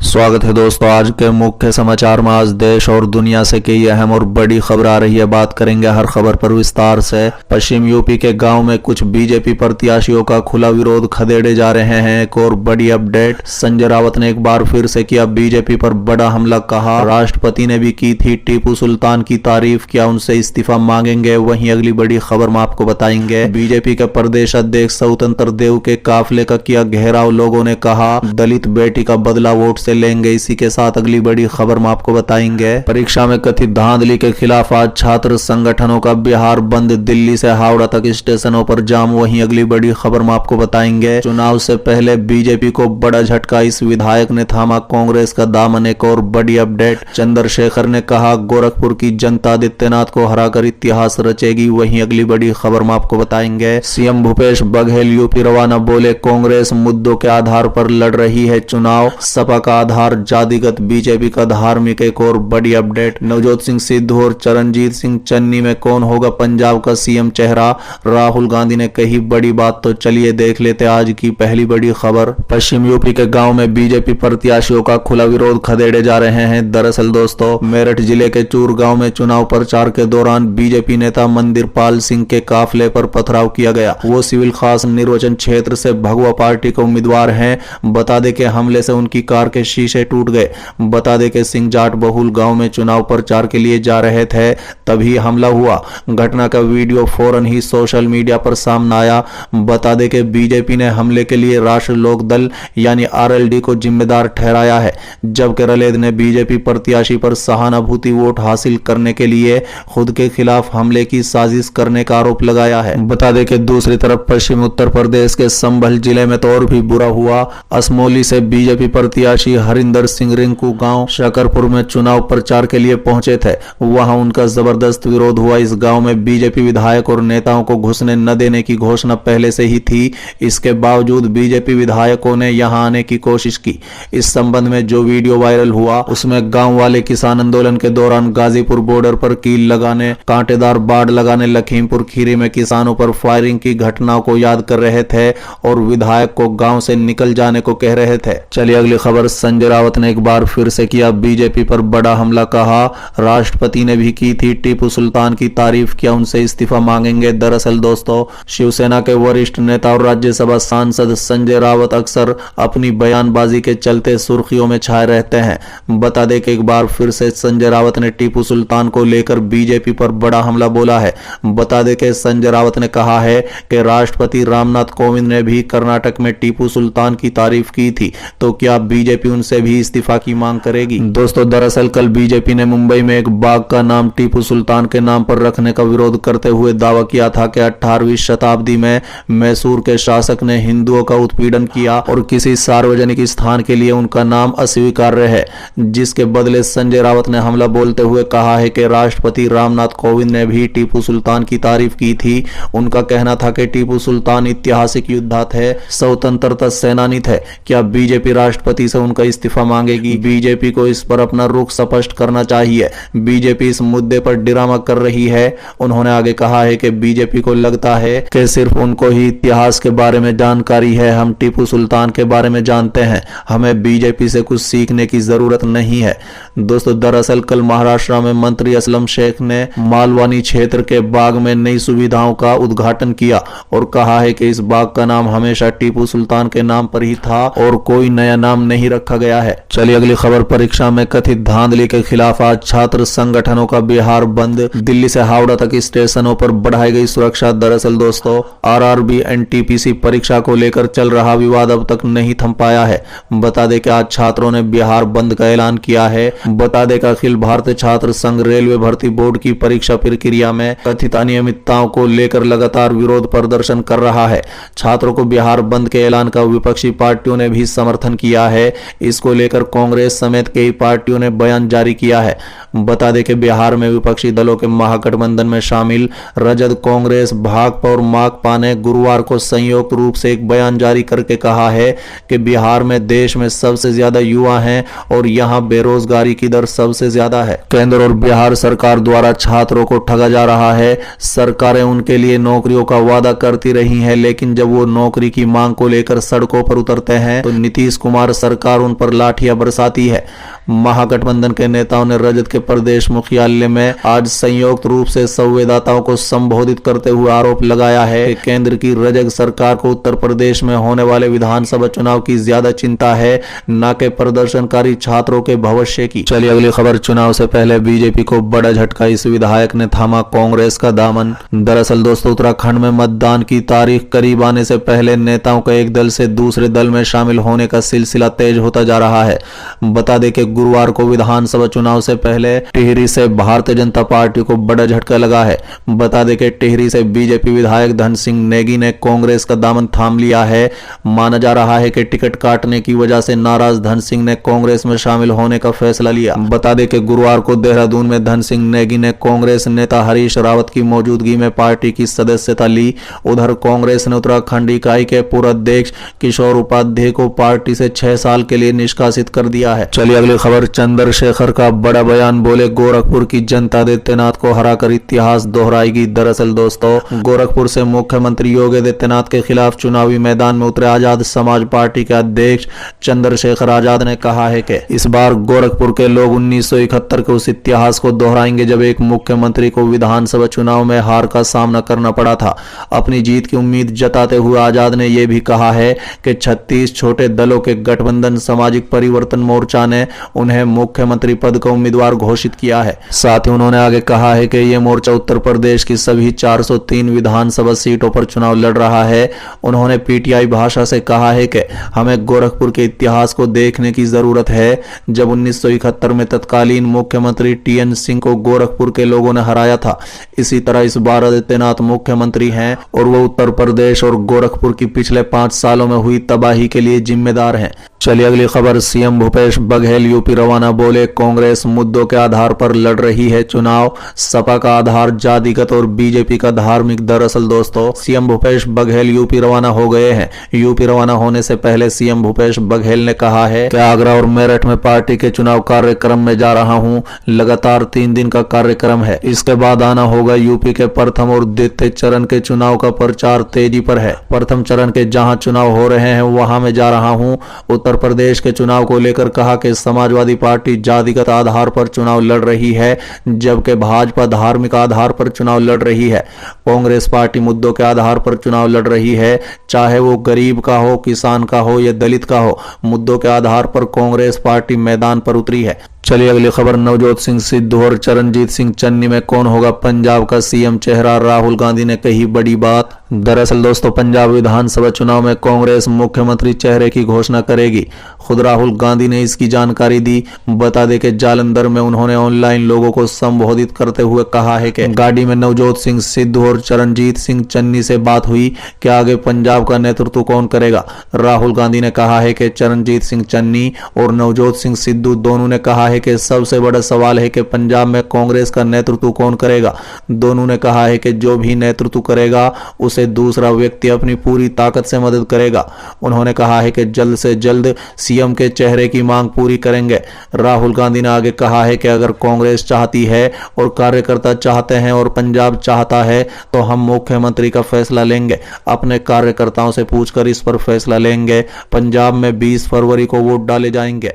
स्वागत है दोस्तों। आज के मुख्य समाचार में आज देश और दुनिया से कई अहम और बड़ी खबर आ रही है। बात करेंगे हर खबर पर विस्तार से। पश्चिम यूपी के गांव में कुछ बीजेपी प्रत्याशियों का खुला विरोध खदेड़े जा रहे हैं। एक और बड़ी अपडेट, संजय रावत ने एक बार फिर से किया बीजेपी पर बड़ा हमला। कहा राष्ट्रपति ने भी की थी टीपू सुल्तान की तारीफ, क्या उनसे इस्तीफा मांगेंगे? वहीं अगली बड़ी खबर में आपको बताएंगे। बीजेपी के प्रदेश अध्यक्ष स्वतंत्र देव के काफिले का किया घेराव, लोगों ने कहा दलित बेटी का बदला वोट से लेंगे। इसी के साथ अगली बड़ी खबर में आपको बताएंगे। परीक्षा में कथित धांधली के खिलाफ आज छात्र संगठनों का बिहार बंद, दिल्ली से हावड़ा तक स्टेशनों पर जाम। वहीं अगली बड़ी खबर में आपको बताएंगे। चुनाव से पहले बीजेपी को बड़ा झटका, इस विधायक ने थामा कांग्रेस का दामन। एक और बड़ी अपडेट, चंद्रशेखर ने कहा गोरखपुर की जनता आदित्यनाथ को हराकर इतिहास रचेगी। वहीं अगली बड़ी खबर में आपको बताएंगे। सीएम भूपेश बघेल यूपी रवाना, बोले कांग्रेस मुद्दों के आधार पर लड़ रही है चुनाव, सपा का आधार जातिगत, बीजेपी का धार्मिक। एक और बड़ी अपडेट, नवजोत सिंह सिद्धू और चरणजीत सिंह चन्नी में कौन होगा पंजाब का सीएम चेहरा, राहुल गांधी ने कही बड़ी बात। तो चलिए देख लेते आज की पहली बड़ी खबर। पश्चिम यूपी के गांव में बीजेपी प्रत्याशियों का खुला विरोध खदेड़े जा रहे हैं। दरअसल दोस्तों, मेरठ जिले के चूर गांव में चुनाव प्रचार के दौरान बीजेपी नेता मंदिरपाल सिंह के काफिले पर पथराव किया गया। वो सिविल खास निर्वाचन क्षेत्र से भगवा पार्टी के उम्मीदवार हैं। बता दें कि हमले से उनकी कार के शीशे टूट गए। बता दें कि सिंह जाट बहुल गांव में चुनाव प्रचार के लिए जा रहे थे, तभी हमला हुआ। घटना का वीडियो फौरन ही सोशल मीडिया पर सामने आया। बता दें कि बीजेपी ने हमले के लिए राष्ट्रीय लोक दल यानी आरएलडी को जिम्मेदार ठहराया है, जबकि रलेद ने बीजेपी प्रत्याशी पर सहानुभूति वोट हासिल करने के लिए खुद के खिलाफ हमले की साजिश करने का आरोप लगाया है। बता दें कि दूसरी तरफ पश्चिम उत्तर प्रदेश के संभल जिले में तो और भी बुरा हुआ। असमोली से बीजेपी प्रत्याशी हरिंदर सिंह रिंकू गांव शकरपुर में चुनाव प्रचार के लिए पहुंचे थे। वहां उनका जबरदस्त विरोध हुआ। इस गांव में बीजेपी विधायक और नेताओं को घुसने न देने की घोषणा पहले से ही थी। इसके बावजूद बीजेपी विधायकों ने यहां आने की कोशिश की। इस संबंध में जो वीडियो वायरल हुआ उसमें गांव वाले किसान आंदोलन के दौरान गाजीपुर बॉर्डर पर कील लगाने, कांटेदार बाड़ लगाने, लखीमपुर खीरी में किसानों पर फायरिंग की घटनाओं को याद कर रहे थे और विधायक को गांव से निकल जाने को कह रहे थे। चलिए अगली खबर, संजय रावत ने एक बार फिर से किया बीजेपी पर बड़ा हमला। कहा राष्ट्रपति ने भी की थी टीपू सुल्तान की तारीफ, क्या उनसे इस्तीफा मांगेंगे? दरअसल दोस्तों, शिवसेना के वरिष्ठ नेता और राज्यसभा सांसद संजय रावत अक्सर अपनी बयानबाजी के चलते सुर्खियों में छाए रहते हैं। बता दें कि एक बार फिर से संजय रावत ने टीपू सुल्तान को लेकर बीजेपी पर बड़ा हमला बोला है। बता दें कि संजय रावत ने कहा है कि राष्ट्रपति रामनाथ कोविंद ने भी कर्नाटक में टीपू सुल्तान की तारीफ की थी, तो क्या बीजेपी उनसे भी इस्तीफा की मांग करेगी? दोस्तों, दरअसल कल बीजेपी ने मुंबई में एक बाग का नाम टीपू सुल्तान के नाम पर रखने का विरोध करते हुए दावा किया था कि 18वीं शताब्दी में मैसूर के शासक ने हिंदुओं का उत्पीड़न किया और किसी सार्वजनिक स्थान के लिए उनका नाम अस्वीकार्य है। जिसके बदले संजय रावत ने हमला बोलते हुए कहा है कि राष्ट्रपति रामनाथ कोविंद ने भी टीपू सुल्तान की तारीफ की थी। उनका कहना था कि टीपू सुल्तान ऐतिहासिक योद्धा थे, स्वतंत्रता सेनानी थे। क्या बीजेपी राष्ट्रपति से उनका इस्तीफा मांगेगी? बीजेपी को इस पर अपना रुख स्पष्ट करना चाहिए। बीजेपी इस मुद्दे पर ड्रामा कर रही है। उन्होंने आगे कहा है कि बीजेपी को लगता है कि सिर्फ उनको ही इतिहास के बारे में जानकारी है। हम टीपू सुल्तान के बारे में जानते हैं, हमें बीजेपी से कुछ सीखने की जरूरत नहीं है। दोस्तों, दरअसल कल महाराष्ट्र में मंत्री असलम शेख ने मालवानी क्षेत्र के बाग में नई सुविधाओं का उद्घाटन किया और कहा है कि इस बाग का नाम हमेशा टीपू सुल्तान के नाम पर ही था और कोई नया नाम नहीं रखा गया है। चलिए अगली खबर, परीक्षा में कथित धांधली के खिलाफ आज छात्र संगठनों का बिहार बंद, दिल्ली से हावड़ा तक स्टेशनों पर बढ़ाई गई सुरक्षा। दरअसल दोस्तों, आरआरबी एनटीपीसी परीक्षा को लेकर चल रहा विवाद अब तक नहीं थम पाया है। बता दें कि आज छात्रों ने बिहार बंद का ऐलान किया है। बता दें कि अखिल भारतीय छात्र संघ रेलवे भर्ती बोर्ड की परीक्षा प्रक्रिया में कथित अनियमितताओं को लेकर लगातार विरोध प्रदर्शन कर रहा है। छात्रों को बिहार बंद के ऐलान का विपक्षी पार्टियों ने भी समर्थन किया है। इसको लेकर कांग्रेस समेत कई पार्टियों ने बयान जारी किया है। बता दें कि बिहार में विपक्षी दलों के महागठबंधन में शामिल रजद, कांग्रेस, भाकपा और माकपा ने गुरुवार को संयुक्त रूप से एक बयान जारी करके कहा है कि बिहार में देश में सबसे ज्यादा युवा हैं और यहां बेरोजगारी की दर सबसे ज्यादा है। केंद्र और बिहार सरकार द्वारा छात्रों को ठगा जा रहा है। सरकारें उनके लिए नौकरियों का वादा करती रही हैं, लेकिन जब वो नौकरी की मांग को लेकर सड़कों पर उतरते हैं तो नीतीश कुमार सरकार उन पर लाठियां बरसाती है। महागठबंधन के नेताओं ने रजत के प्रदेश मुख्यालय में आज संयुक्त रूप से संवाददाताओं को संबोधित करते हुए आरोप लगाया है कि केंद्र की रजग सरकार को उत्तर प्रदेश में होने वाले विधानसभा चुनाव की ज्यादा चिंता है, न कि प्रदर्शनकारी छात्रों के भविष्य की। चलिए अगली खबर। चुनाव से पहले बीजेपी को बड़ा झटका, इस विधायक ने थामा कांग्रेस का दामन। दरअसल दोस्तों, उत्तराखंड में मतदान की तारीख करीब आने से पहले नेताओं का एक दल से दूसरे दल में शामिल होने का सिलसिला तेज होता जा रहा है। बता दें कि गुरुवार को विधानसभा चुनाव से पहले टिहरी से भारतीय जनता पार्टी को बड़ा झटका लगा है। बता दें कि टिहरी से बीजेपी विधायक धन सिंह नेगी ने कांग्रेस का दामन थाम लिया है। माना जा रहा है कि टिकट काटने की वजह से नाराज धन सिंह ने कांग्रेस में शामिल होने का फैसला लिया। बता दें कि गुरुवार को देहरादून में धन सिंह नेगी ने कांग्रेस नेता हरीश रावत की मौजूदगी में पार्टी की सदस्यता ली। उधर कांग्रेस ने उत्तराखंड इकाई के पूर्व अध्यक्ष किशोर उपाध्याय को पार्टी से 6 साल के लिए निष्कासित कर दिया है। चलिए अगली खबर। चंद्रशेखर का बड़ा बयान, बोले गोरखपुर की जनता आदित्यनाथ को हराकर इतिहास दोहराएगी। दरअसल दोस्तों, गोरखपुर से मुख्यमंत्री योगी आदित्यनाथ के खिलाफ चुनावी मैदान में उतरे आजाद समाज पार्टी के अध्यक्ष चंद्रशेखर आजाद ने कहा है कि इस बार गोरखपुर के लोग 1971 के उस इतिहास को दोहराएंगे जब एक मुख्यमंत्री को विधानसभा चुनाव में हार का सामना करना पड़ा था। अपनी जीत की उम्मीद जताते हुए आजाद ने यह भी कहा है कि 36 छोटे दलों के गठबंधन सामाजिक परिवर्तन मोर्चा ने उन्हें मुख्यमंत्री पद का उम्मीदवार घोषित किया है। साथ ही उन्होंने आगे कहा है कि यह मोर्चा उत्तर प्रदेश की सभी 403 विधानसभा सीटों पर चुनाव लड़ रहा है। उन्होंने पीटीआई भाषा से कहा है कि हमें गोरखपुर के इतिहास को देखने की जरूरत है, जब 1971 में तत्कालीन मुख्यमंत्री टीएन सिंह को गोरखपुर के लोगों ने हराया था। इसी तरह इस बार आदित्यनाथ मुख्यमंत्री हैं और वो उत्तर प्रदेश और गोरखपुर की पिछले 5 सालों में हुई तबाही के लिए जिम्मेदार हैं। चलिए अगली खबर। सीएम भूपेश बघेल यूपी रवाना, बोले कांग्रेस मुद्दों के आधार पर लड़ रही है चुनाव, सपा का आधार जातिगत और बीजेपी का धार्मिक। दरअसल दोस्तों, सीएम भूपेश बघेल यूपी रवाना हो गए हैं। यूपी रवाना होने से पहले सीएम भूपेश बघेल ने कहा है कि आगरा और मेरठ में पार्टी के चुनाव कार्यक्रम में जा रहा हूं। लगातार 3 दिन का कार्यक्रम है। इसके बाद आना होगा यूपी के प्रथम और द्वितीय चरण के चुनाव का प्रचार तेजी पर है। प्रथम चरण के जहां चुनाव हो रहे हैं वहां मैं जा रहा हूं। उत्तर प्रदेश के चुनाव को लेकर कहा कि समाजवादी पार्टी जातिगत आधार पर चुनाव लड़ रही है, जबकि भाजपा धार्मिक आधार पर चुनाव लड़ रही है। कांग्रेस पार्टी मुद्दों के आधार पर चुनाव लड़ रही है, चाहे वो गरीब का हो, किसान का हो या दलित का हो। मुद्दों के आधार पर कांग्रेस पार्टी मैदान पर उतरी है। चलिए अगली खबर। नवजोत सिंह सिद्धू और चरणजीत सिंह चन्नी में कौन होगा पंजाब का सीएम चेहरा, राहुल गांधी ने कही बड़ी बात। दरअसल दोस्तों, पंजाब विधानसभा चुनाव में कांग्रेस मुख्यमंत्री चेहरे की घोषणा करेगी। खुद राहुल गांधी ने इसकी जानकारी दी। बता दें कि जालंधर में उन्होंने ऑनलाइन लोगों को संबोधित करते हुए कहा है कि गाड़ी में नवजोत सिंह सिद्धू और चरणजीत सिंह चन्नी से बात हुई कि आगे पंजाब का नेतृत्व कौन करेगा। राहुल गांधी ने कहा है कि चरणजीत सिंह चन्नी और नवजोत सिंह सिद्धू दोनों ने कहा है कि सबसे बड़ा सवाल है कि पंजाब में कांग्रेस का नेतृत्व कौन करेगा। दोनों ने कहा है कि जो भी नेतृत्व करेगा उसे दूसरा व्यक्ति अपनी पूरी ताकत से मदद करेगा। उन्होंने कहा है कि जल्द से जल्द सीएम के चेहरे की मांग पूरी करेंगे। राहुल गांधी ने आगे कहा है कि अगर कांग्रेस चाहती है और कार्यकर्ता चाहते हैं और पंजाब चाहता है तो हम मुख्यमंत्री का फैसला लेंगे। अपने कार्यकर्ताओं से पूछकर इस पर फैसला लेंगे। पंजाब में 20 फरवरी को वोट डाले जाएंगे।